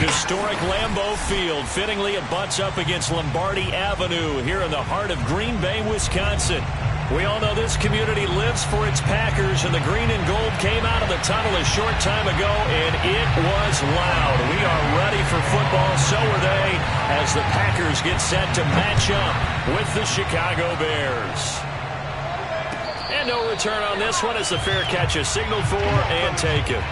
Historic Lambeau Field. Fittingly, it butts up against Lombardi Avenue here in the heart of Green Bay, Wisconsin. We all know this community lives for its Packers, and the green and gold came out of the tunnel a short time ago, and it was loud. We are ready for football, so are they, as the Packers get set to match up with the Chicago Bears. And no return on this one as the fair catch is signaled for and taken.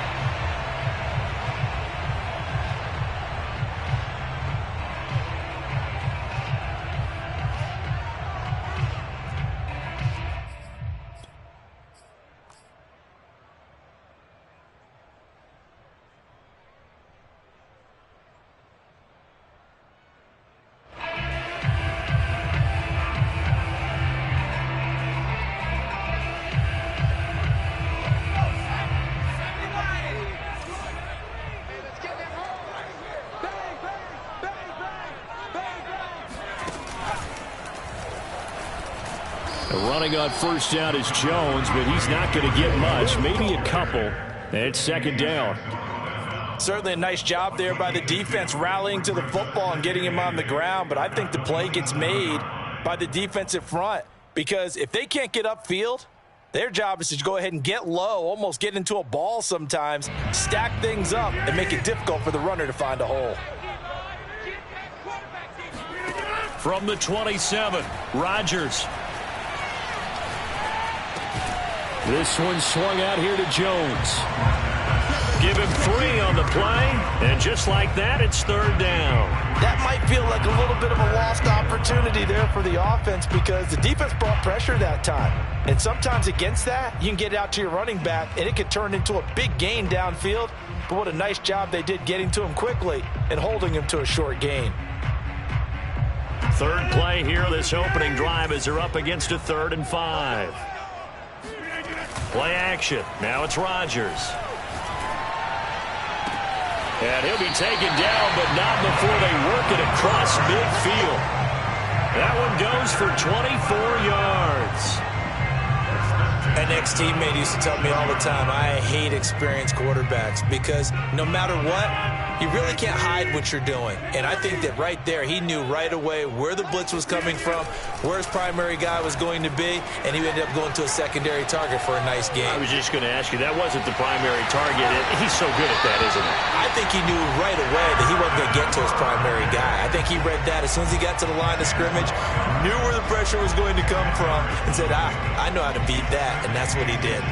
Running on first down is Jones, but he's not going to get much, maybe a couple. And it's second down. Certainly a nice job there by the defense rallying to the football and getting him on the ground, but I think the play gets made by the defensive front because if they can't get upfield, their job is to go ahead and get low, almost get into a ball sometimes, stack things up, and make it difficult for the runner to find a hole. From the 27, Rodgers. This one swung out here to Jones. Give him 3 on the play, and just like that, it's third down. That might feel like a little bit of a lost opportunity there for the offense because the defense brought pressure that time. And sometimes against that, you can get it out to your running back, and it could turn into a big gain downfield. But what a nice job they did getting to him quickly and holding him to a short gain. Third play here, this opening drive as they're up against a 3rd and 5. Play action. Now it's Rodgers. And he'll be taken down, but not before they work it across midfield. That one goes for 24 yards. An ex-teammate used to tell me all the time, I hate experienced quarterbacks because no matter what, you really can't hide what you're doing. And I think that right there, he knew right away where the blitz was coming from, where his primary guy was going to be, and he ended up going to a secondary target for a nice game. I was just going to ask you, that wasn't the primary target. He's so good at that, isn't he? I think he knew right away that he wasn't going to get to his primary guy. I think he read that as soon as he got to the line of scrimmage, knew where the pressure was going to come from, and said, I know how to beat that, and that's what he did.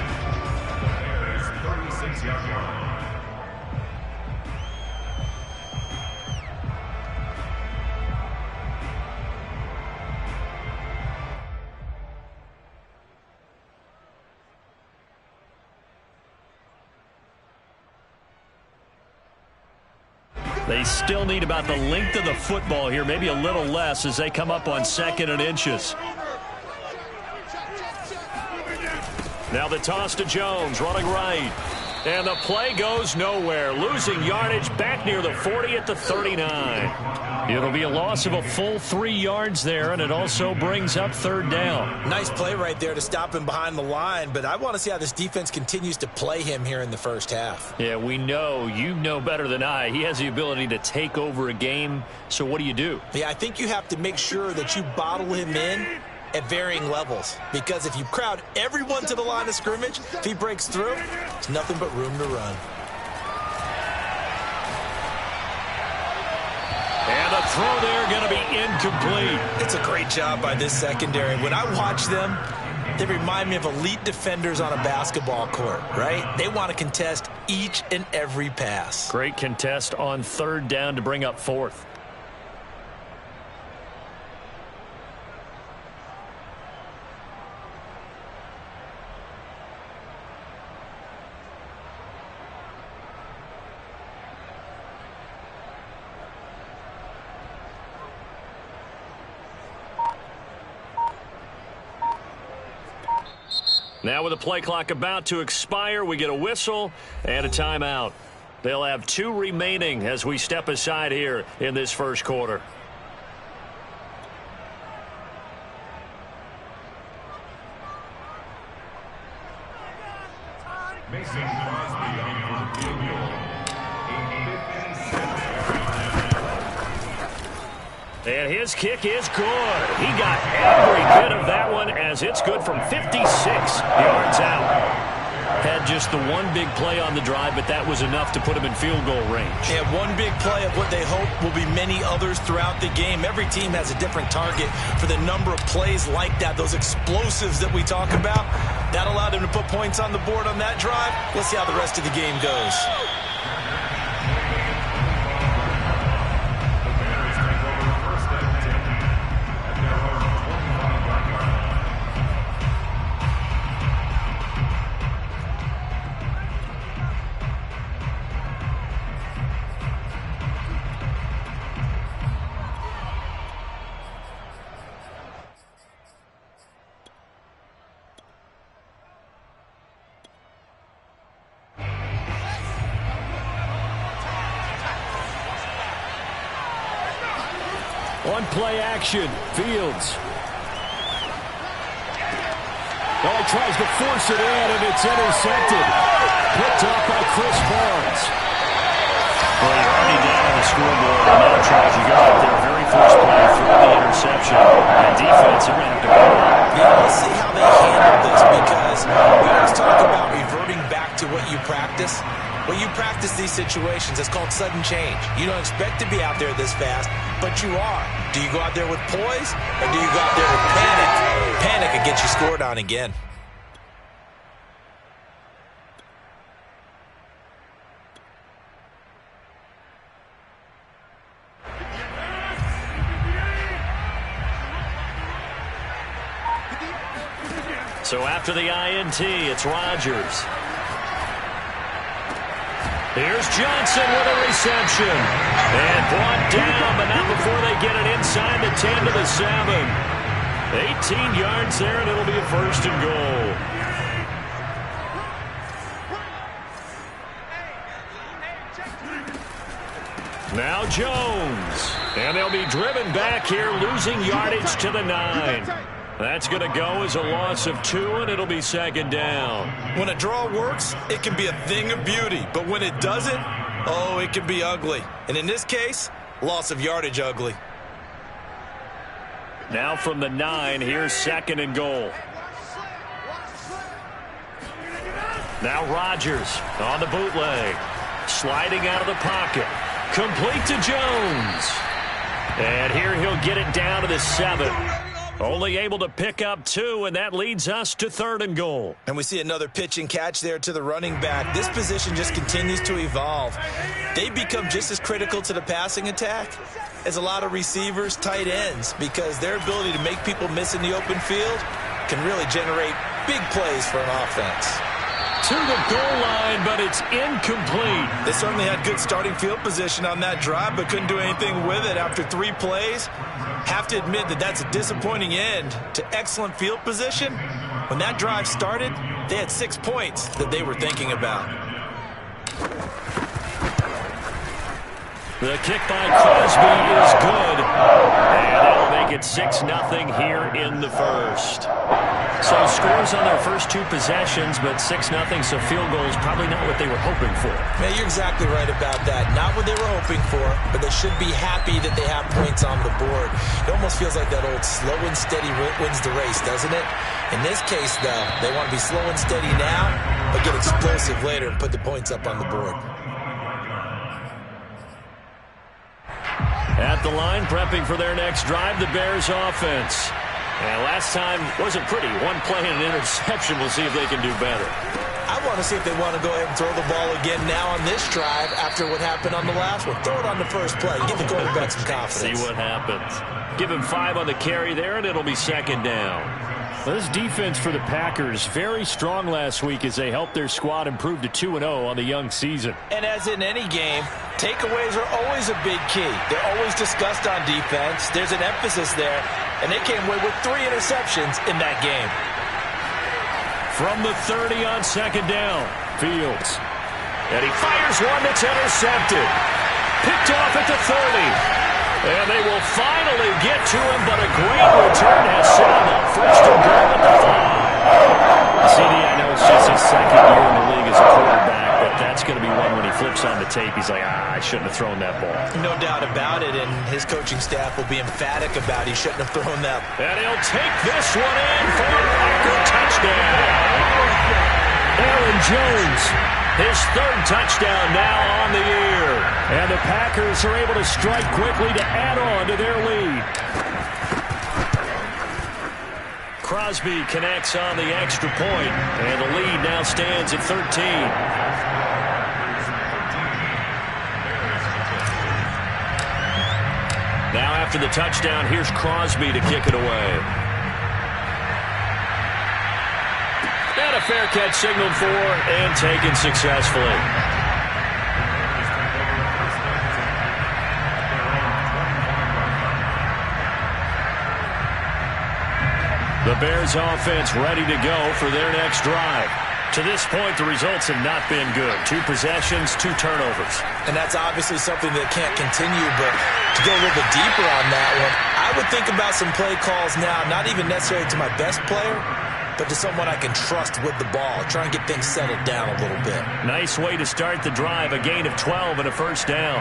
They still need about the length of the football here, maybe a little less as they come up on 2nd and inches. Now the toss to Jones, running right. And the play goes nowhere. Losing yardage back near the 40 at the 39. It'll be a loss of a full 3 yards there, and it also brings up third down. Nice play right there to stop him behind the line, but I want to see how this defense continues to play him here in the first half. Yeah, we know. You know better than I. He has the ability to take over a game, so what do? Yeah, I think you have to make sure that you bottle him in at varying levels, because if you crowd everyone to the line of scrimmage, if he breaks through, there's nothing but room to run. And the throw there going to be incomplete. It's a great job by this secondary. When I watch them, they remind me of elite defenders on a basketball court, right? They want to contest each and every pass. Great contest on third down to bring up fourth. Now with the play clock about to expire, we get a whistle and a timeout. They'll have 2 remaining as we step aside here in this first quarter. Mason Crosby on for the field goal. And his kick is good. He got every bit of that one as it's good from 56 yards out. Had just the one big play on the drive, but that was enough to put him in field goal range. Yeah, one big play of what they hope will be many others throughout the game. Every team has a different target for the number of plays like that, those explosives that we talk about. That allowed them to put points on the board on that drive. Let's see how the rest of the game goes. On play action, Fields. Oh, he tries to force it in, and it's intercepted. Picked off by Chris Barnes. Well, you're already down on the scoreboard, and now Charles, you go out there, very first play, throw the interception. And defense, they're going to have to go out. Yeah, let's see how they handle this, because we always talk about reverting back to what you practice. When you practice these situations, it's called sudden change. You don't expect to be out there this fast, but you are. Do you go out there with poise, or do you go out there with panic? Panic and get you scored on again. So after the INT, it's Rodgers. Here's Johnson with a reception. And brought down, but not before they get it inside the 10 to the 7. 18 yards there, and it'll be a first and goal. Now Jones. And they'll be driven back here, losing yardage to the 9. That's going to go as a loss of 2, and it'll be second down. When a draw works, it can be a thing of beauty. But when it doesn't, oh, it can be ugly. And in this case, loss of yardage ugly. Now from the 9, here's second and goal. Now Rodgers on the bootleg. Sliding out of the pocket. Complete to Jones. And here he'll get it down to the 7. Only able to pick up 2, and that leads us to third and goal. And we see another pitch and catch there to the running back. This position just continues to evolve. They become just as critical to the passing attack as a lot of receivers, tight ends, because their ability to make people miss in the open field can really generate big plays for an offense. To the goal line, but it's incomplete. They certainly had good starting field position on that drive, but couldn't do anything with it after 3 plays. Have to admit that that's a disappointing end to excellent field position. When that drive started, they had 6 points that they were thinking about. The kick by Crosby is good. And that'll make it 6-0 here in the first. So scores on their first 2 possessions, but 6-0, so field goal is probably not what they were hoping for. Man, you're exactly right about that. Not what they were hoping for, but they should be happy that they have points on the board. It almost feels like that old slow and steady wins the race, doesn't it? In this case, though, they want to be slow and steady now, but get explosive later and put the points up on the board. At the line, prepping for their next drive, the Bears offense. And last time wasn't pretty. 1 play and an interception. We'll see if they can do better. I want to see if they want to go ahead and throw the ball again now on this drive after what happened on the last one. Throw it on the first play. Give the quarterback some confidence. See what happens. Give him 5 on the carry there, and it'll be second down. Well, this defense for the Packers, very strong last week as they helped their squad improve to 2-0 on the young season. And as in any game, takeaways are always a big key. They're always discussed on defense. There's an emphasis there, and they came away with 3 interceptions in that game. From the 30 on second down, Fields. And he fires one that's intercepted. Picked off at the 30. And they will finally get to him, but a great return has set him up. First and goal at the 5. CD, I know it's just his second year in the league as a quarterback, but that's going to be one when he flips on the tape. He's like, I shouldn't have thrown that ball. No doubt about it, and his coaching staff will be emphatic about he shouldn't have thrown that. And he'll take this one in for a Packer touchdown. Aaron Jones, his third touchdown now on the year. And the Packers are able to strike quickly to add on to their lead. Crosby connects on the extra point, and the lead now stands at 13. Now after the touchdown, here's Crosby to kick it away. And a fair catch signaled for and taken successfully. The Bears offense ready to go for their next drive. To this point, the results have not been good. 2 possessions, 2 turnovers. And that's obviously something that can't continue, but to go a little bit deeper on that one, I would think about some play calls now, not even necessarily to my best player, but to someone I can trust with the ball. Try and get things settled down a little bit. Nice way to start the drive, a gain of 12 and a first down.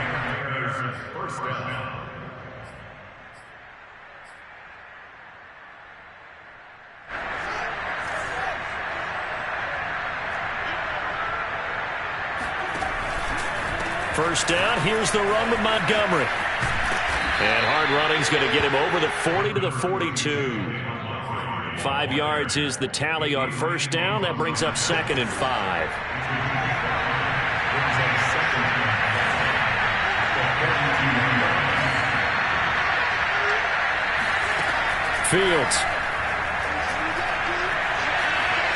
First down, here's the run with Montgomery. And hard running's going to get him over the 40 to the 42. 5 yards is the tally on first down. That brings up 2nd and 5. Fields.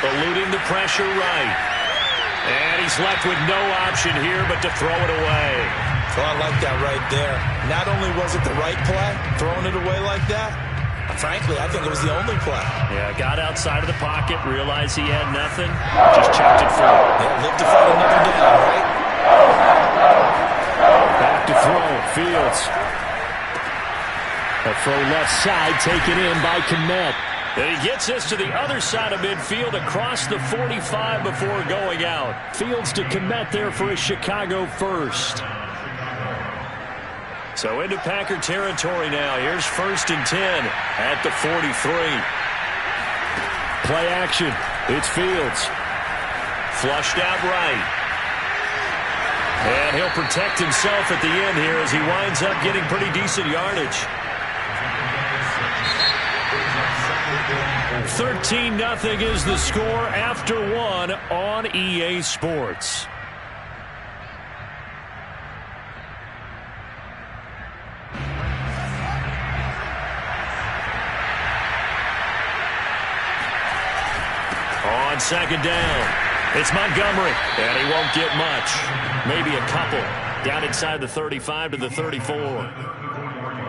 Eluding the pressure right. And he's left with no option here but to throw it away. Oh, I like that right there. Not only was it the right play, throwing it away like that, frankly, I think it was the only play. Yeah, got outside of the pocket, realized he had nothing, just checked it through. Yeah, live to fight another down, right? Back to throw, Fields. A throw left side, taken in by Kmet. And he gets this to the other side of midfield across the 45 before going out. Fields to Kmet there for a Chicago first. So into Packer territory now. Here's 1st and 10 at the 43. Play action. It's Fields. Flushed out right. And he'll protect himself at the end here as he winds up getting pretty decent yardage. 13-0 is the score after 1 on EA Sports. On 2nd down, it's Montgomery, and he won't get much. Maybe a couple. Down inside the 35 to the 34.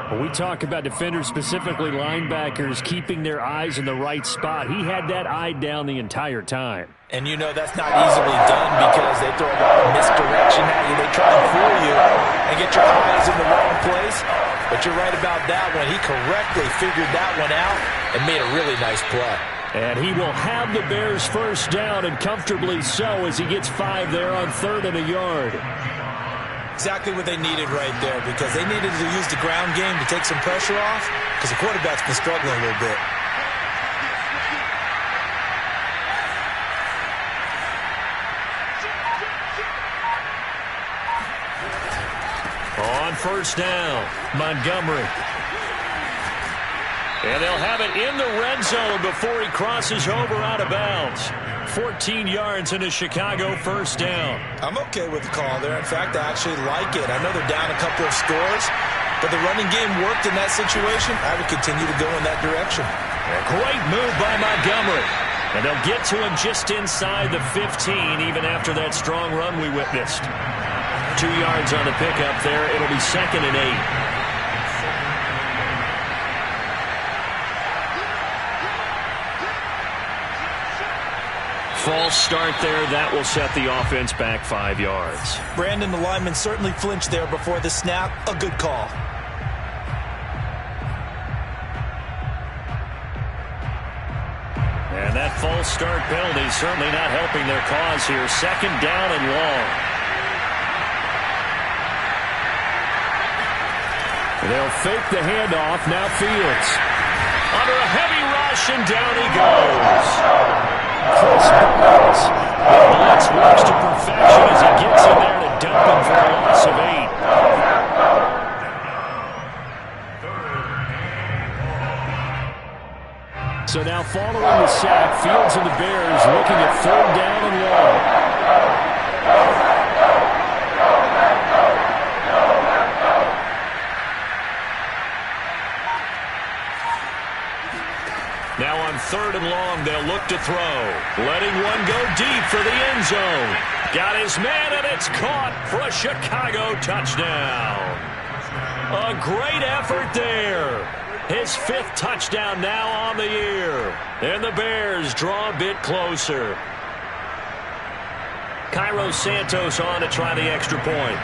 When we talk about defenders, specifically linebackers, keeping their eyes in the right spot, he had that eye down the entire time. And you know that's not easily done because they throw a lot of misdirection at you. They try and fool you and get your eyes in the wrong place. But you're right about that one. He correctly figured that one out and made a really nice play. And he will have the Bears first down, and comfortably so, as he gets 5 there on 3rd and a yard. Exactly what they needed right there because they needed to use the ground game to take some pressure off because the quarterback's been struggling a little bit. On first down, Montgomery. And they'll have it in the red zone before he crosses over out of bounds. 14 yards in a Chicago first down. I'm okay with the call there. In fact, I actually like it. I know they're down a couple of scores, but the running game worked in that situation. I would continue to go in that direction. A great move by Montgomery. And they'll get to him just inside the 15, even after that strong run we witnessed. 2 yards on the pickup there. It'll be 2nd and 8. False start there. That will set the offense back 5 yards. Brandon, the lineman, certainly flinched there before the snap. A good call. And that false start penalty certainly not helping their cause here. Second down and long. They'll fake the handoff. Now Fields. Under a heavy rush, and down he goes. Chris Burns. The blitz works to perfection as he gets in there to dump him for a loss of 8. So now following the sack, Fields and the Bears looking at third down and long. Now on third and long, they'll look to throw. Letting one go deep for the end zone. Got his man, and it's caught for a Chicago touchdown. A great effort there. His 5th touchdown now on the year. And the Bears draw a bit closer. Cairo Santos on to try the extra point.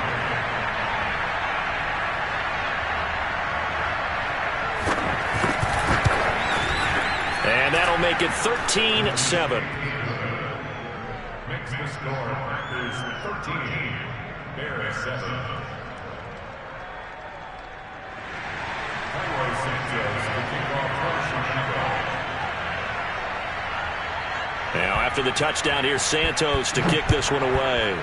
And that'll make it 13-7. Makes the score Packers 13, Bears 7. Now after the touchdown, here's Santos to kick this one away.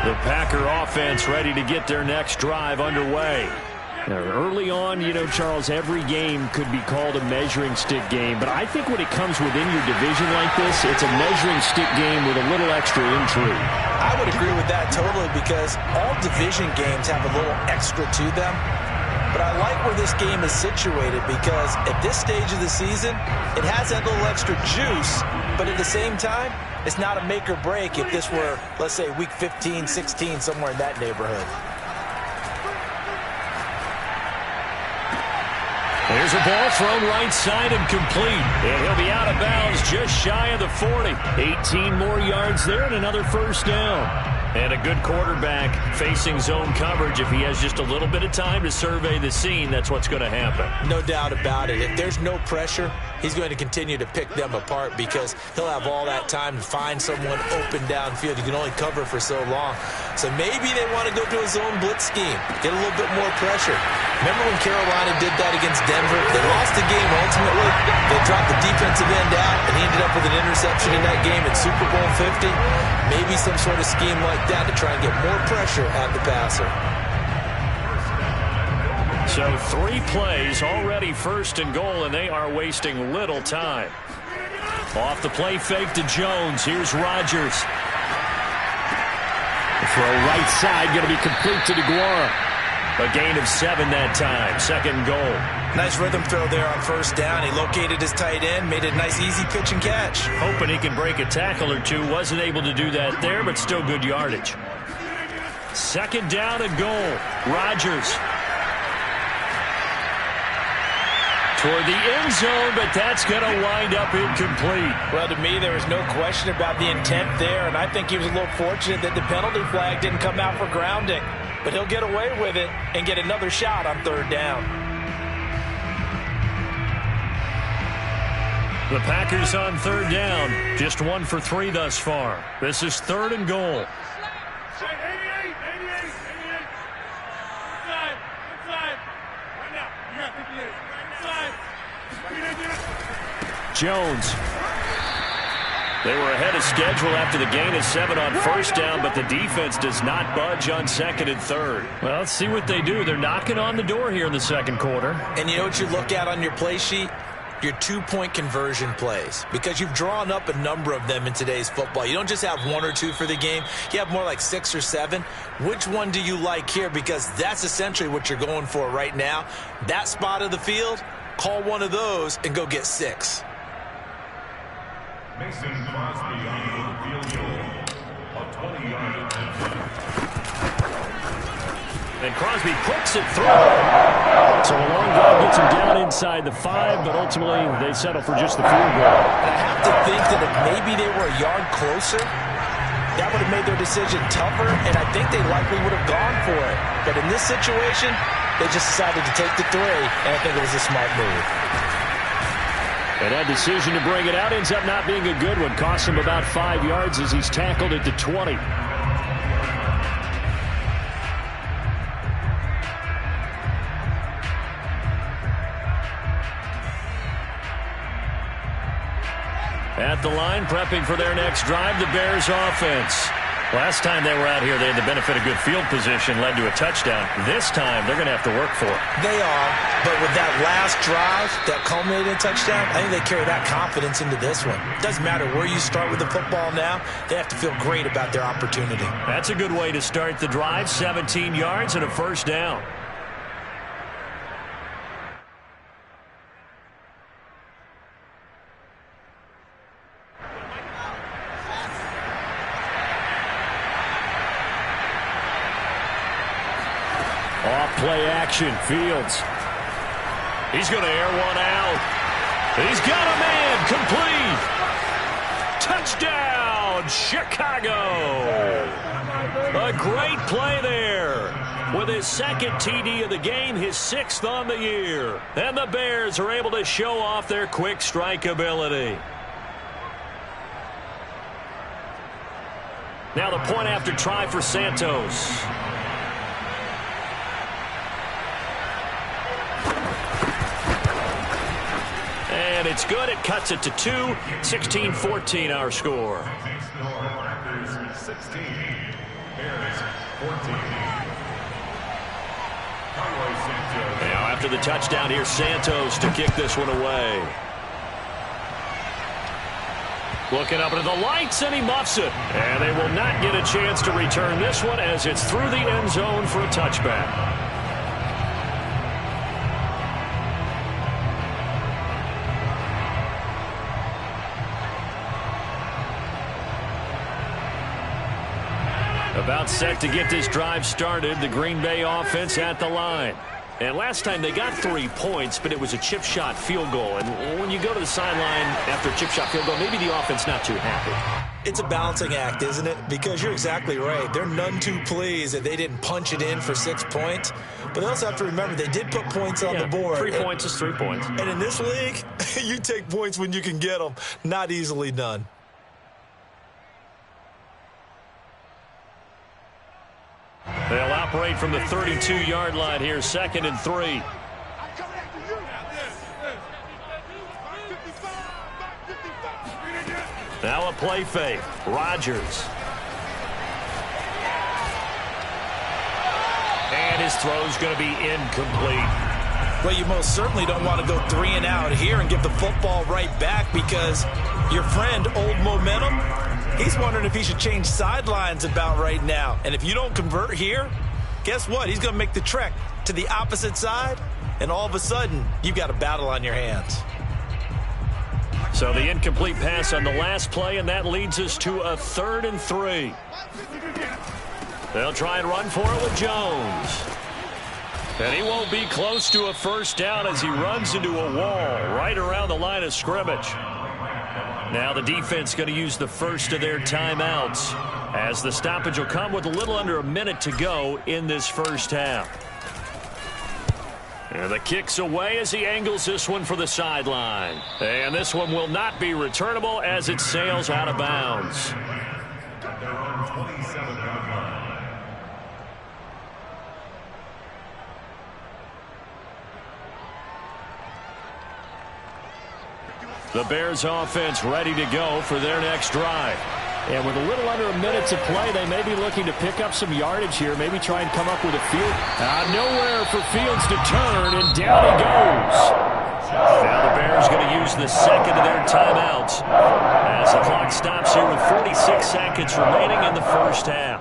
The Packer offense ready to get their next drive underway. Now, early on, you know, Charles, every game could be called a measuring stick game. But I think when it comes within your division like this, it's a measuring stick game with a little extra intrigue. I would agree with that totally because all division games have a little extra to them. But I like where this game is situated because at this stage of the season, it has that little extra juice. But at the same time, it's not a make or break if this were, let's say, week 15, 16, somewhere in that neighborhood. Here's a ball thrown right side and complete. And he'll be out of bounds just shy of the 40. 18 more yards there and another first down. And a good quarterback facing zone coverage. If he has just a little bit of time to survey the scene, that's what's going to happen. No doubt about it. If there's no pressure, he's going to continue to pick them apart because he'll have all that time to find someone open downfield. You can only cover for so long. So maybe they want to go to a zone blitz scheme, get a little bit more pressure. Remember when Carolina did that against Denver? They lost the game ultimately. They dropped the defensive end out, and he ended up with an interception in that game at Super Bowl 50. Maybe some sort of scheme like that to try and get more pressure at the passer. So 3 plays, already first and goal, and they are wasting little time. Off the play fake to Jones. Here's Rodgers. The throw right side, going to be complete to DeGuara. A gain of 7 that time. Second goal. Nice rhythm throw there on first down. He located his tight end, made a nice easy pitch and catch. Hoping he can break a tackle or two. Wasn't able to do that there, but still good yardage. Second down and goal. Rodgers. Toward the end zone, but that's going to wind up incomplete. Well, to me, there was no question about the intent there, and I think he was a little fortunate that the penalty flag didn't come out for grounding. But he'll get away with it and get another shot on third down. The Packers on third down. Just 1 for 3 thus far. This is third and goal. Jones. They were ahead of schedule after the gain of 7 on first down, but the defense does not budge on second and third. Well, let's see what they do. They're knocking on the door here in the second quarter. And you know what you look at on your play sheet? Your 2-point conversion plays, because you've drawn up a number of them in today's football. You don't just have 1 or 2 for the game. You have more like 6 or 7. Which one do you like here? Because that's essentially what you're going for right now. That spot of the field, call one of those and go get 6. Mason Crosby on the field goal. A 20-yard attempt. And Crosby puts it through. So a long drive gets him down inside the 5, but ultimately they settle for just the field goal. And I have to think that if maybe they were a yard closer, that would have made their decision tougher, and I think they likely would have gone for it. But in this situation, they just decided to take the 3, and I think it was a smart move. And that decision to bring it out ends up not being a good one. Costs him about 5 yards as he's tackled at the 20. At the line, prepping for their next drive, the Bears offense. Last time they were out here, they had the benefit of good field position, led to a touchdown. This time, they're going to have to work for it. They are, but with that last drive that culminated in a touchdown, I think they carry that confidence into this one. It doesn't matter where you start with the football now. They have to feel great about their opportunity. That's a good way to start the drive, 17 yards and a first down. Off-play action, Fields. He's going to air one out. He's got a man, complete. Touchdown, Chicago. A great play there. With his second TD of the game, his 6th on the year. And the Bears are able to show off their quick strike ability. Now the point after try for Santos. And it's good. It cuts it to 2. 16-14 our score. Packers 16, Bears 14. Now after the touchdown, here's Santos to kick this one away. Looking up into the lights, and he muffs it. And they will not get a chance to return this one as it's through the end zone for a touchback. About set to get this drive started, the Green Bay offense at the line. And last time they got 3 points, but it was a chip shot field goal. And when you go to the sideline after a chip shot field goal, maybe the offense not too happy. It's a balancing act, isn't it? Because you're exactly right. They're none too pleased that they didn't punch it in for 6 points. But they also have to remember they did put points on the board. 3 points is 3 points. And in this league, you take points when you can get them. Not easily done. They'll operate from the 32-yard line here, 2nd and 3. Now a play fake. Rodgers. And his throw's going to be incomplete. Well, you most certainly don't want to go 3 and out here and give the football right back because your friend, Old Momentum, he's wondering if he should change sidelines about right now. And if you don't convert here, guess what? He's going to make the trek to the opposite side, and all of a sudden, you've got a battle on your hands. So the incomplete pass on the last play, and that leads us to a 3rd and 3. They'll try and run for it with Jones. And he won't be close to a first down as he runs into a wall right around the line of scrimmage. Now the defense going to use the first of their timeouts as the stoppage will come with a little under a minute to go in this first half. And the kick's away as he angles this one for the sideline. And this one will not be returnable as it sails out of bounds. At their own 27-yard line. The Bears offense ready to go for their next drive. And with a little under a minute to play, they may be looking to pick up some yardage here, maybe try and come up with a field. Nowhere for Fields to turn, and down he goes. Now the Bears going to use the second of their timeouts as the clock stops here with 46 seconds remaining in the first half.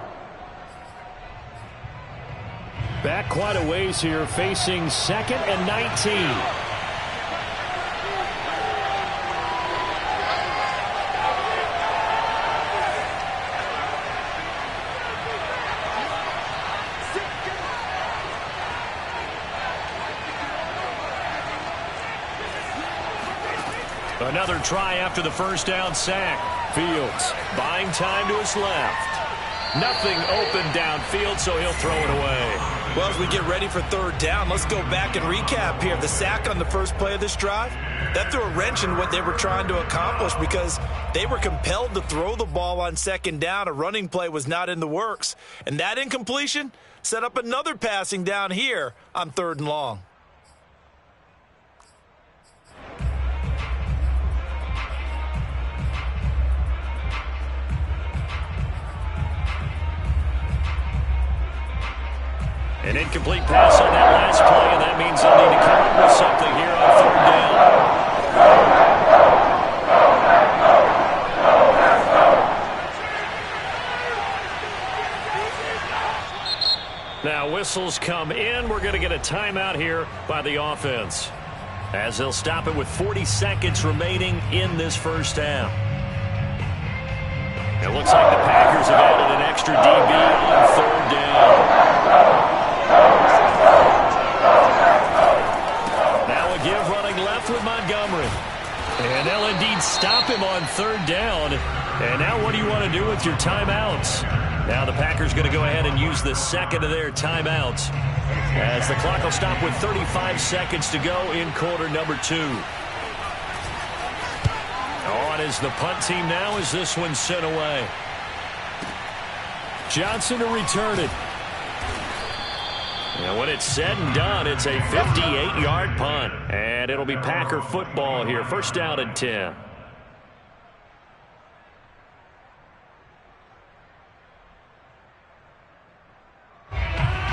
Back quite a ways here, facing 2nd and 19. Another try after the first down sack. Fields buying time to his left. Nothing open downfield, so he'll throw it away. Well, as we get ready for third down, let's go back and recap here. The sack on the first play of this drive, that threw a wrench in what they were trying to accomplish because they were compelled to throw the ball on second down. A running play was not in the works. And that incompletion set up another passing down here on third and long. An incomplete pass on that last play, and that means they'll need to come up with something here on third down. Now whistles come in. We're going to get a timeout here by the offense, as they'll stop it with 40 seconds remaining in this first half. It looks like the Packers have added an extra DB on third down. Now a give running left with Montgomery. And they'll indeed stop him on third down. And now what do you want to do with your timeouts? Now the Packers going to go ahead and use the second of their timeouts, as the clock will stop with 35 seconds to go in quarter number 2. On is the punt team now as this one's sent away. Johnson to return it. And when it's said and done, it's a 58-yard punt. And it'll be Packer football here. First down and 10.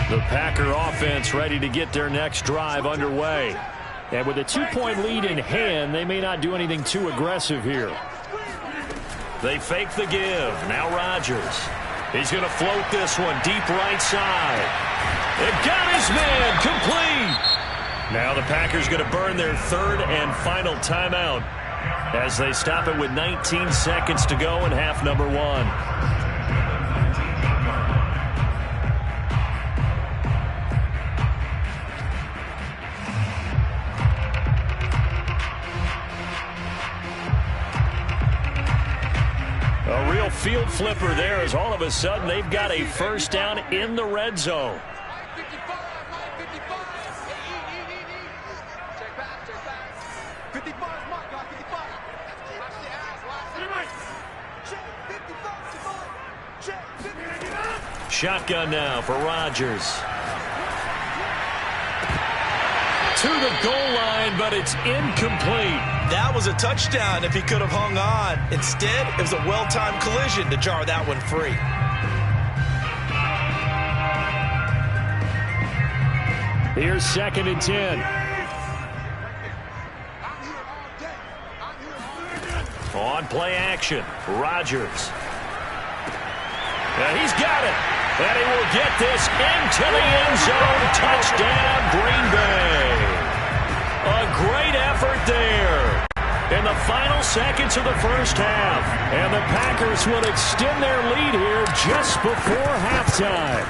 The Packer offense ready to get their next drive underway. And with a 2-point lead in hand, they may not do anything too aggressive here. They fake the give. Now Rodgers. He's going to float this one deep right side. It got his man complete. Now the Packers going to burn their third and final timeout as they stop it with 19 seconds to go in half number 1. A real field flipper there, as all of a sudden they've got a first down in the red zone. Shotgun now for Rodgers. To the goal line, but it's incomplete. That was a touchdown if he could have hung on. Instead, it was a well-timed collision to jar that one free. Here's second and 10. On play action, Rodgers. And he's got it. And he will get this into the end zone. Touchdown, Green Bay. A great effort there in the final seconds of the first half. And the Packers will extend their lead here just before halftime.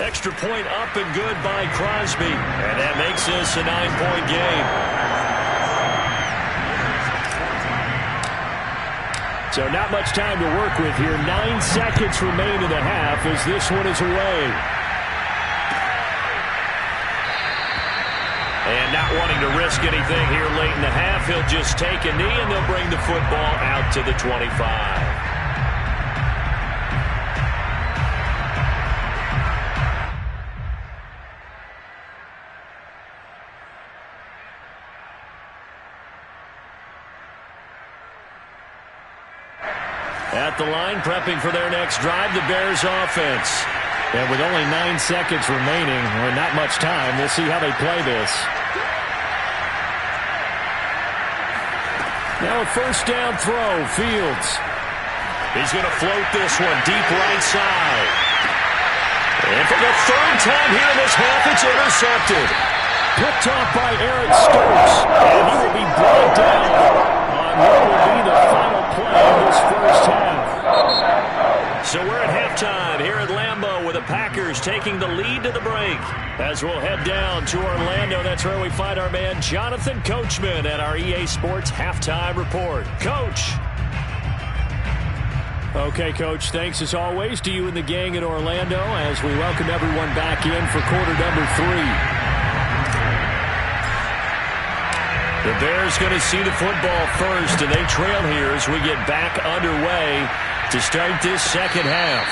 Extra point up and good by Crosby. And that makes this a 9-point game. So not much time to work with here. 9 seconds remain in the half as this one is away. And not wanting to risk anything here late in the half, he'll just take a knee and they'll bring the football out to the 25. At the line, prepping for their next drive, the Bears offense. And with only 9 seconds remaining, or not much time, we'll see how they play this. Now a first down throw, Fields. He's going to float this one deep right side. And for the third time here in this half, it's intercepted. Picked off by Eric Stokes. And he will be brought down on what will be the final play of this first half. So we're at halftime here at Lambeau with the Packers taking the lead to the break. As we'll head down to Orlando, that's where we find our man Jonathan Coachman at our EA Sports Halftime Report. Coach. Okay, Coach, thanks as always to you and the gang in Orlando as we welcome everyone back in for quarter number 3. The Bears going to see the football first, and they trail here as we get back underway to start this second half.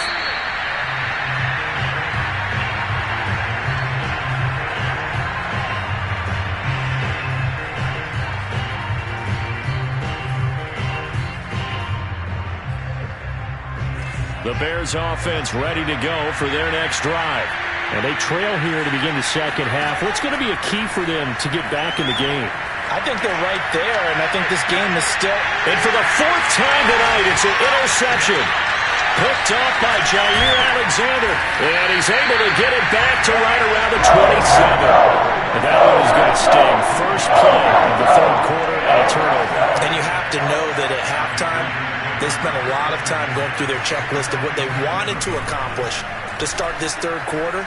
The Bears offense ready to go for their next drive. And they trail here to begin the second half. What's going to be a key for them to get back in the game? I think they're right there, and I think this game is still... And for the 4th time tonight, it's an interception. Picked off by Jair Alexander. And he's able to get it back to right around the 27. And that one is going to sting. First play of the third quarter and a turnover. And you have to know that at halftime, they spent a lot of time going through their checklist of what they wanted to accomplish to start this third quarter.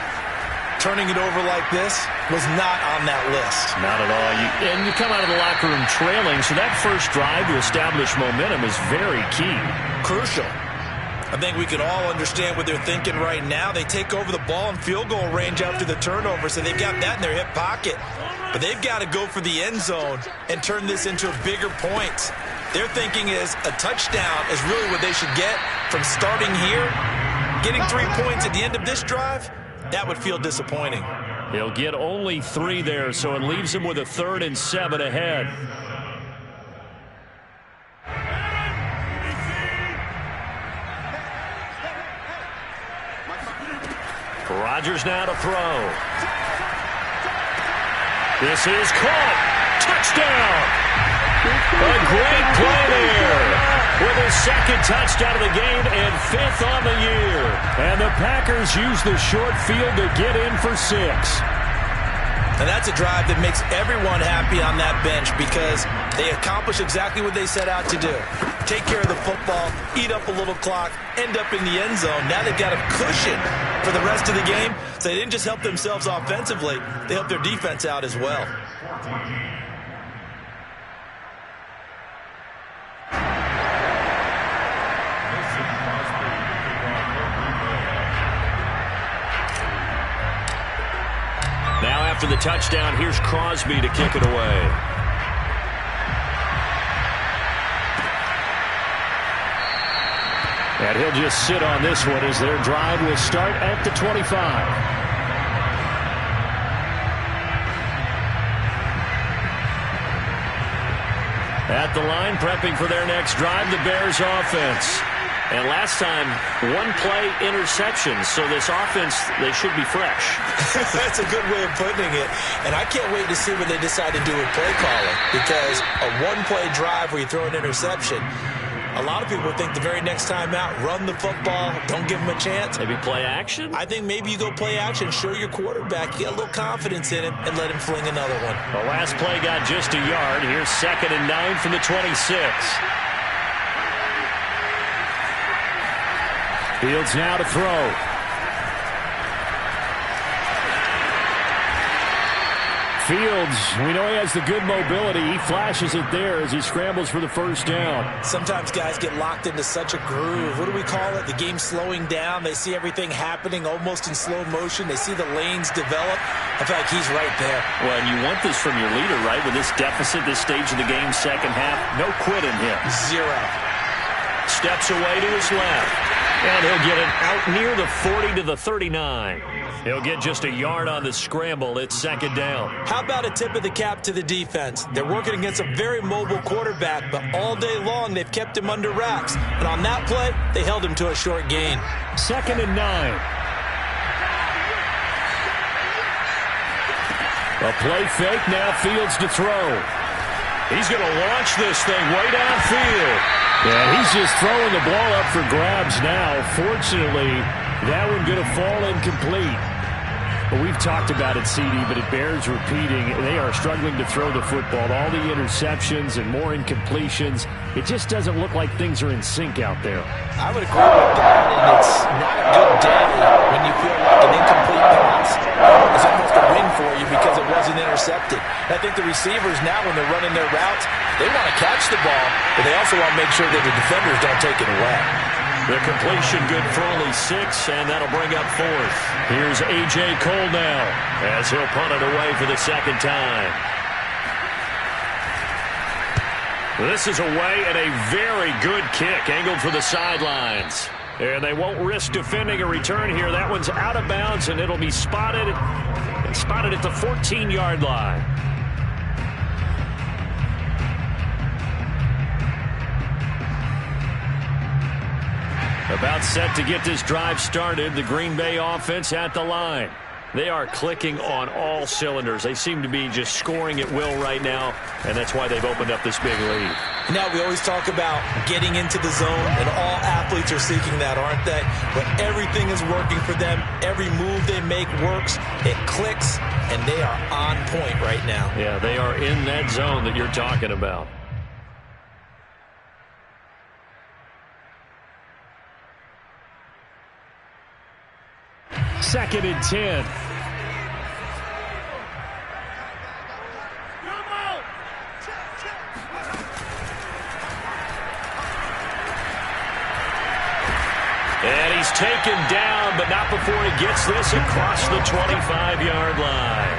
Turning it over like this was not on that list. Not at all. And you come out of the locker room trailing, so that first drive to establish momentum is very key. Crucial. I think we can all understand what they're thinking right now. They take over the ball in field goal range after the turnover, so they've got that in their hip pocket. But they've got to go for the end zone and turn this into bigger points. Their thinking is a touchdown is really what they should get from starting here. Getting 3 points at the end of this drive, that would feel disappointing. He'll get only 3 there, so it leaves him with a 3rd and 7 ahead. Rodgers now to throw. This is caught. Touchdown! A great play there with his 2nd touchdown of the game and 5th on the year. And the Packers use the short field to get in for 6. And that's a drive that makes everyone happy on that bench because they accomplish exactly what they set out to do. Take care of the football, eat up a little clock, end up in the end zone. Now they've got a cushion for the rest of the game. So they didn't just help themselves offensively, they helped their defense out as well. Now after the touchdown, here's Crosby to kick it away. And he'll just sit on this one as their drive will start at the 25. At the line, prepping for their next drive, the Bears offense. And last time, 1-play interception. So this offense, they should be fresh. That's a good way of putting it. And I can't wait to see what they decide to do with play calling. Because a 1-play drive where you throw an interception, a lot of people think the very next time out, run the football, don't give them a chance. Maybe play action? I think maybe you go play action, show your quarterback, you get a little confidence in him, and let him fling another one. The last play got just a yard. Here's 2nd and 9 from the 26. Fields now to throw. Fields, we know he has the good mobility. He flashes it there as he scrambles for the first down. Sometimes guys get locked into such a groove. What do we call it? The game slowing down. They see everything happening almost in slow motion. They see the lanes develop. I feel like he's right there. Well, and you want this from your leader, right? With this deficit, this stage of the game, second half, no quit in him. 0. Steps away to his left. And he'll get it out near the 40 to the 39. He'll get just a yard on the scramble. It's 2nd down. How about a tip of the cap to the defense? They're working against a very mobile quarterback, but all day long they've kept him under wraps. And on that play, they held him to a short gain. 2nd and 9. A play fake, now Fields to throw. He's going to launch this thing way downfield. Yeah, he's just throwing the ball up for grabs now. Fortunately, that one going to fall incomplete. Well, we've talked about it, CD, but it bears repeating. They are struggling to throw the football. All the interceptions and more incompletions. It just doesn't look like things are in sync out there. I would agree with that, and it's not a good day when you feel like an incomplete pass is almost a win for you because it wasn't intercepted. I think the receivers now, when they're running their routes, they want to catch the ball, but they also want to make sure that the defenders don't take it away. The completion good for only 6, and that'll bring up 4th. Here's A.J. Cole now as he'll punt it away for the second time. This is away and a very good kick angled for the sidelines. And they won't risk defending a return here. That one's out of bounds, and it'll be spotted at the 14-yard line. About set to get this drive started. The Green Bay offense at the line. They are clicking on all cylinders. They seem to be just scoring at will right now, and that's why they've opened up this big lead. Now, we always talk about getting into the zone, and all athletes are seeking that, aren't they? But everything is working for them. Every move they make works. It clicks, and they are on point right now. Yeah, they are in that zone that you're talking about. Second and 10. And he's taken down, but not before he gets this across the 25-yard line.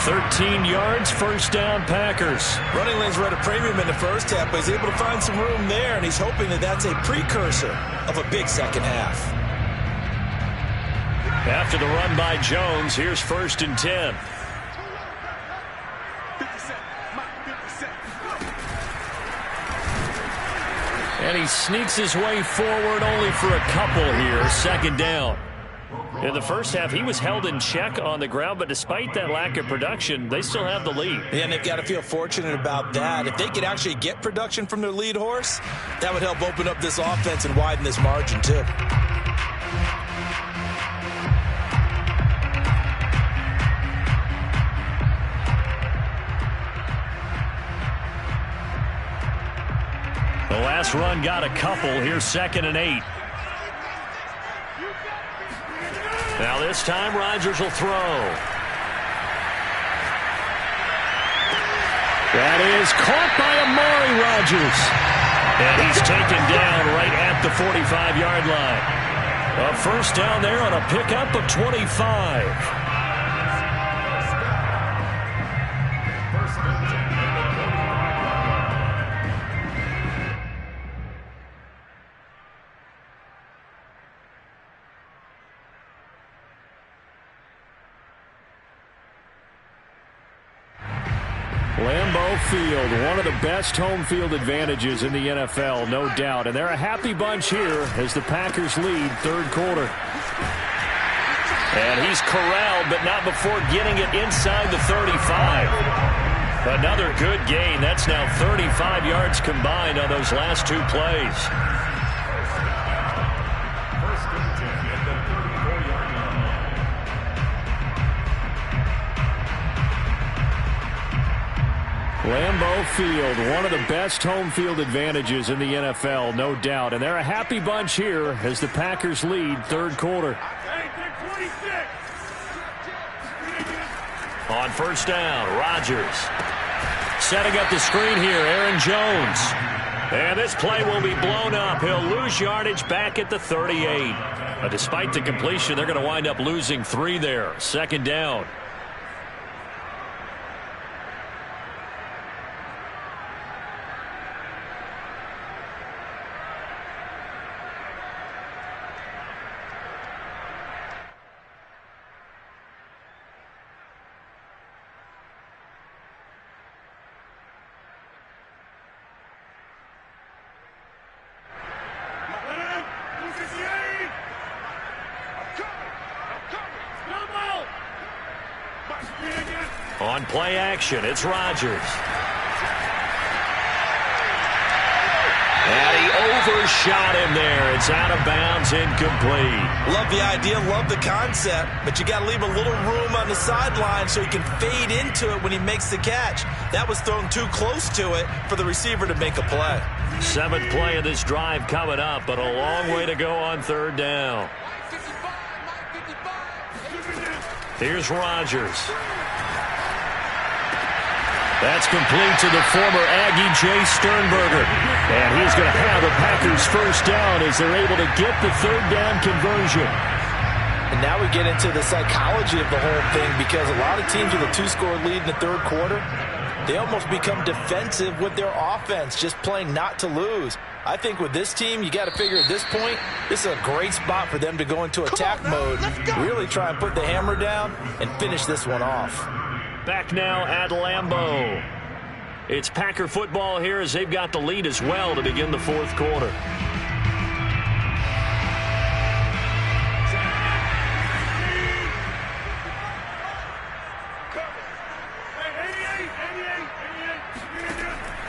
13 yards, first down, Packers. Running lanes were at a premium in the first half, but he's able to find some room there, and he's hoping that that's a precursor of a big second half. After the run by Jones, here's first and 10. And he sneaks his way forward only for a couple here. Second down. In the first half, he was held in check on the ground, but despite that lack of production, they still have the lead. Yeah, and they've got to feel fortunate about that. If they could actually get production from their lead horse, that would help open up this offense and widen this margin too. The last run got a couple. Here's second and 8. Now this time, Rodgers will throw. That is caught by Amari Rodgers. And he's taken down right at the 45-yard line. A first down there on a pickup of 25. Lambeau Field, one of the best home field advantages in the NFL, no doubt. And they're a happy bunch here as the Packers lead third quarter. And he's corralled, but not before getting it inside the 35. Another good gain. That's now 35 yards combined on those last two plays. First and 10 at the 34-yard line. Lambeau Field, one of the best home field advantages in the NFL, no doubt. And they're a happy bunch here as the Packers lead third quarter. On first down, Rodgers. Setting up the screen here, Aaron Jones. And this play will be blown up. He'll lose yardage back at the 38. Despite the completion, they're going to wind up losing 3 there. Second down. On play action, it's Rodgers. And he overshot him there. It's out of bounds, incomplete. Love the idea, love the concept, but you got to leave a little room on the sideline so he can fade into it when he makes the catch. That was thrown too close to it for the receiver to make a play. 7th play of this drive coming up, but a long way to go on 3rd down. Here's Rodgers. That's complete to the former Aggie, Jay Sternberger. And he's going to have the Packers first down as they're able to get the 3rd down conversion. And now we get into the psychology of the whole thing, because a lot of teams with a 2-score lead in the 3rd quarter, they almost become defensive with their offense, just playing not to lose. I think with this team, you got to figure at this point, this is a great spot for them to go into attack mode, really try and put the hammer down and finish this one off. Back now at Lambeau. It's Packer football here as they've got the lead as well to begin the 4th quarter.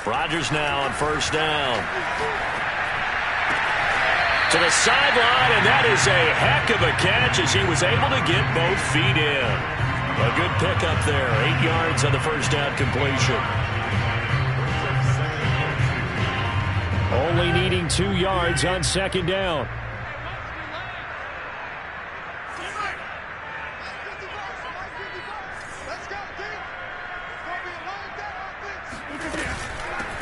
Rodgers now on 1st down. To the sideline, and that is a heck of a catch as he was able to get both feet in. A good pickup there. 8 yards on the 1st down completion. Only needing 2 yards on 2nd down.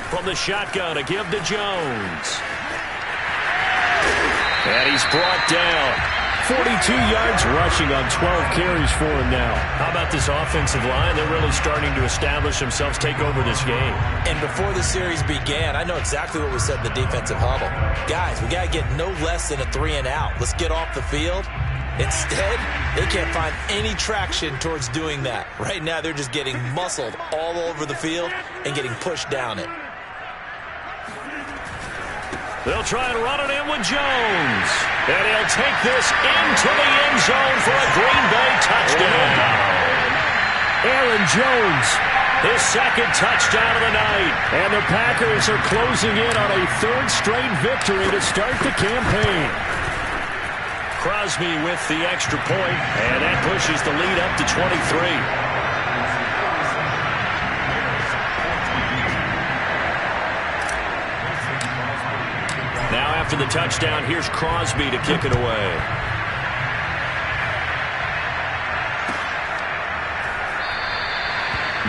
From the shotgun, a give to Jones. And he's brought down. 42 yards rushing on 12 carries for him now. How about this offensive line? They're really starting to establish themselves, take over this game. And before the series began, I know exactly what we said in the defensive huddle. Guys, we got to get no less than a 3-and-out. Let's get off the field. Instead, they can't find any traction towards doing that. Right now, they're just getting muscled all over the field and getting pushed down it. They'll try and run it in with Jones. And he'll take this into the end zone for a Green Bay touchdown. Aaron Jones, his 2nd touchdown of the night. And the Packers are closing in on a 3rd straight victory to start the campaign. Crosby with the extra point, and that pushes the lead up to 23. Now after the touchdown, here's Crosby to kick it away.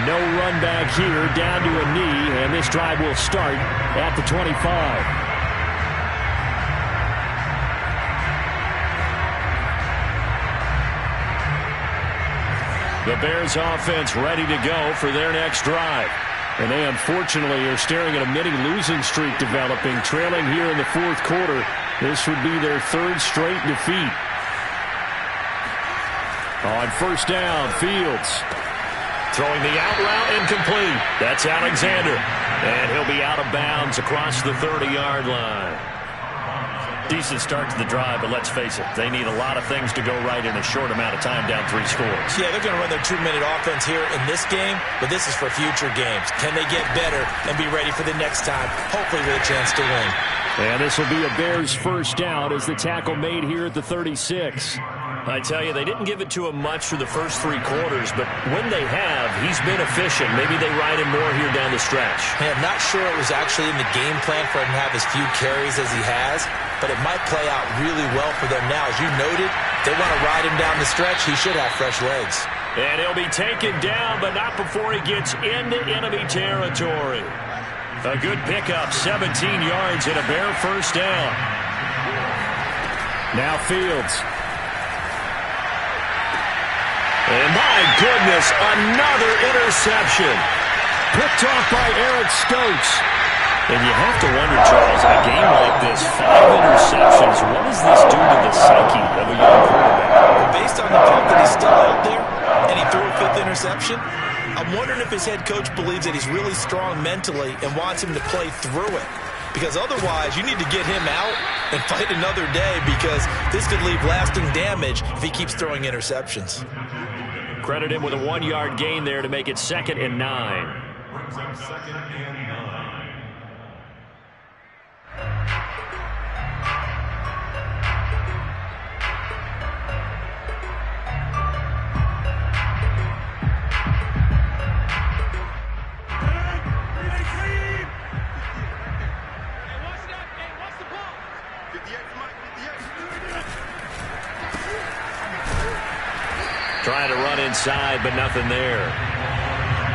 No run back here, down to a knee, and this drive will start at the 25. The Bears offense ready to go for their next drive. And they unfortunately are staring at a mini losing streak developing, trailing here in the 4th quarter. This would be their 3rd straight defeat. On 1st down, Fields. Throwing the out route incomplete. That's Alexander. And he'll be out of bounds across the 30-yard line. Decent start to the drive, but let's face it, they need a lot of things to go right in a short amount of time, down 3 scores. Yeah, they're going to run their 2-minute offense here in this game, but this is for future games. Can they get better and be ready for the next time, hopefully with a chance to win? And this will be a Bears 1st down as the tackle made here at the 36. I tell you, they didn't give it to him much through the first 3 quarters, but when they have, he's been efficient. Maybe they ride him more here down the stretch. I'm not sure it was actually in the game plan for him to have as few carries as he has, but it might play out really well for them now. As you noted, they want to ride him down the stretch. He should have fresh legs. And he'll be taken down, but not before he gets into enemy territory. A good pickup, 17 yards and a Bear 1st down. Now Fields. And my goodness, another interception. Picked off by Eric Stokes. And you have to wonder, Charles, in a game like this, 5 interceptions, what does this do to the psyche of a young quarterback? Well, based on the fact that he's still out there and he threw a 5th interception, I'm wondering if his head coach believes that he's really strong mentally and wants him to play through it. Because otherwise, you need to get him out and fight another day, because this could leave lasting damage if he keeps throwing interceptions. Credit him with a 1-yard gain there to make it 2nd and 9. Brings up 2nd and 9. Trying to run inside, but nothing there.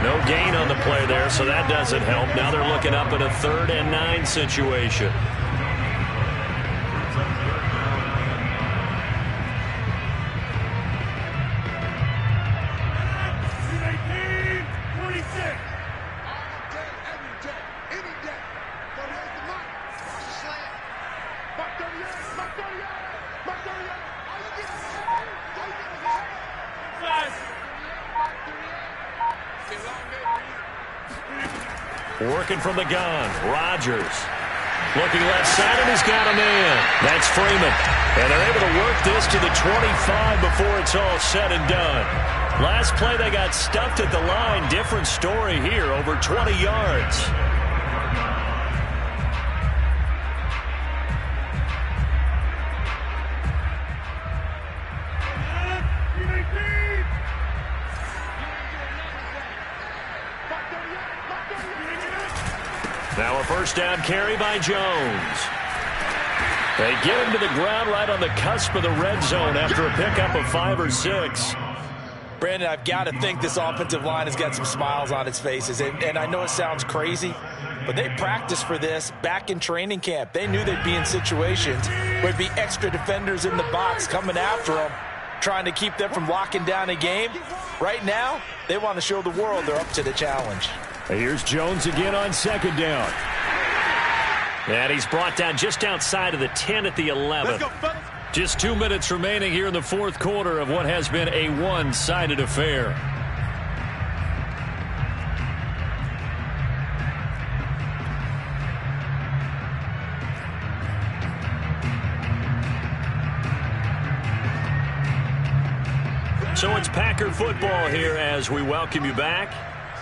No gain on the play there, so that doesn't help. Now they're looking up at a 3rd and 9 situation. Working from the gun, Rodgers. Looking left side, and he's got a man. That's Freeman. And they're able to work this to the 25 before it's all said and done. Last play, they got stuffed at the line. Different story here, over 20 yards. Now a first down carry by Jones. They get him to the ground right on the cusp of the red zone after a pickup of 5 or 6. Brandon, I've got to think this offensive line has got some smiles on its faces. And I know it sounds crazy, but they practiced for this back in training camp. They knew they'd be in situations where there'd be extra defenders in the box coming after them, trying to keep them from locking down a game. Right now, they want to show the world they're up to the challenge. Here's Jones again on 2nd down. And he's brought down just outside of the 10 at the 11. Just 2 minutes remaining here in the 4th quarter of what has been a one-sided affair. So it's Packer football here as we welcome you back.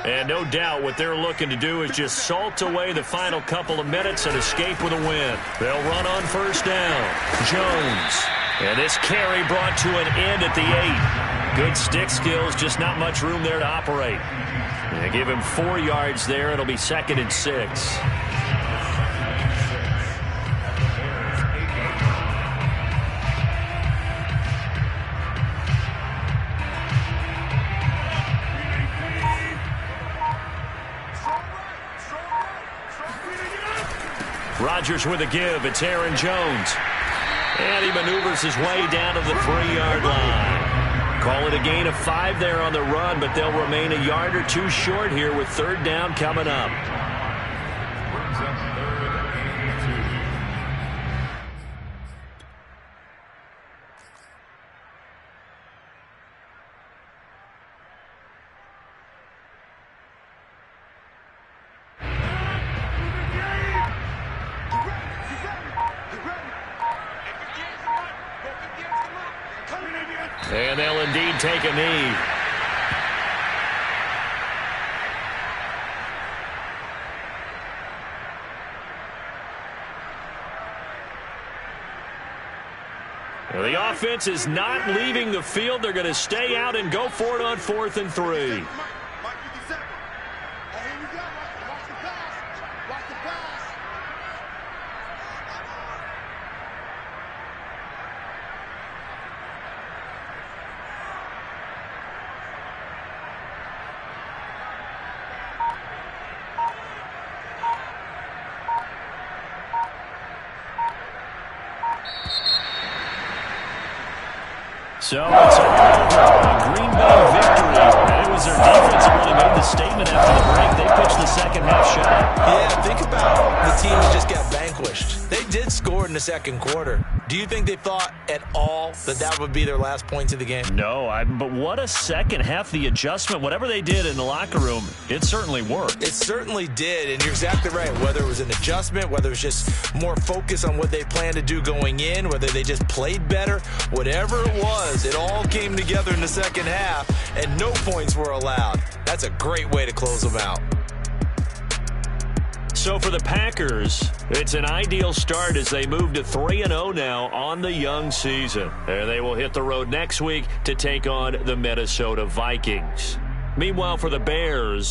And no doubt what they're looking to do is just salt away the final couple of minutes and escape with a win. They'll run on first down. Jones. And this carry brought to an end at the 8. Good stick skills, just not much room there to operate. They give him 4 yards there. It'll be 2nd and 6. Rodgers with a give. It's Aaron Jones. And he maneuvers his way down to the 3-yard line. Call it a gain of 5 there on the run, but they'll remain a yard or 2 short here with 3rd down coming up. Brings up 3rd and 2. And they'll indeed take a knee. Well, the offense is not leaving the field. They're going to stay out and go for it on 4th and 3. So it's all over. A Green Bay victory. And it was their defense that really made the statement after the break. They pitched the second half shot. Yeah, think about the team that just got vanquished. They did score in the 2nd quarter. Do you think they thought at all that that would be their last points of the game? No, but what a second half. The adjustment, whatever they did in the locker room, it certainly worked. It certainly did, and you're exactly right. Whether it was an adjustment, whether it was just more focus on what they planned to do going in, whether they just played better, whatever it was, it all came together in the 2nd half, and no points were allowed. That's a great way to close them out. So for the Packers, it's an ideal start as they move to 3-0 now on the young season. And they will hit the road next week to take on the Minnesota Vikings. Meanwhile, for the Bears,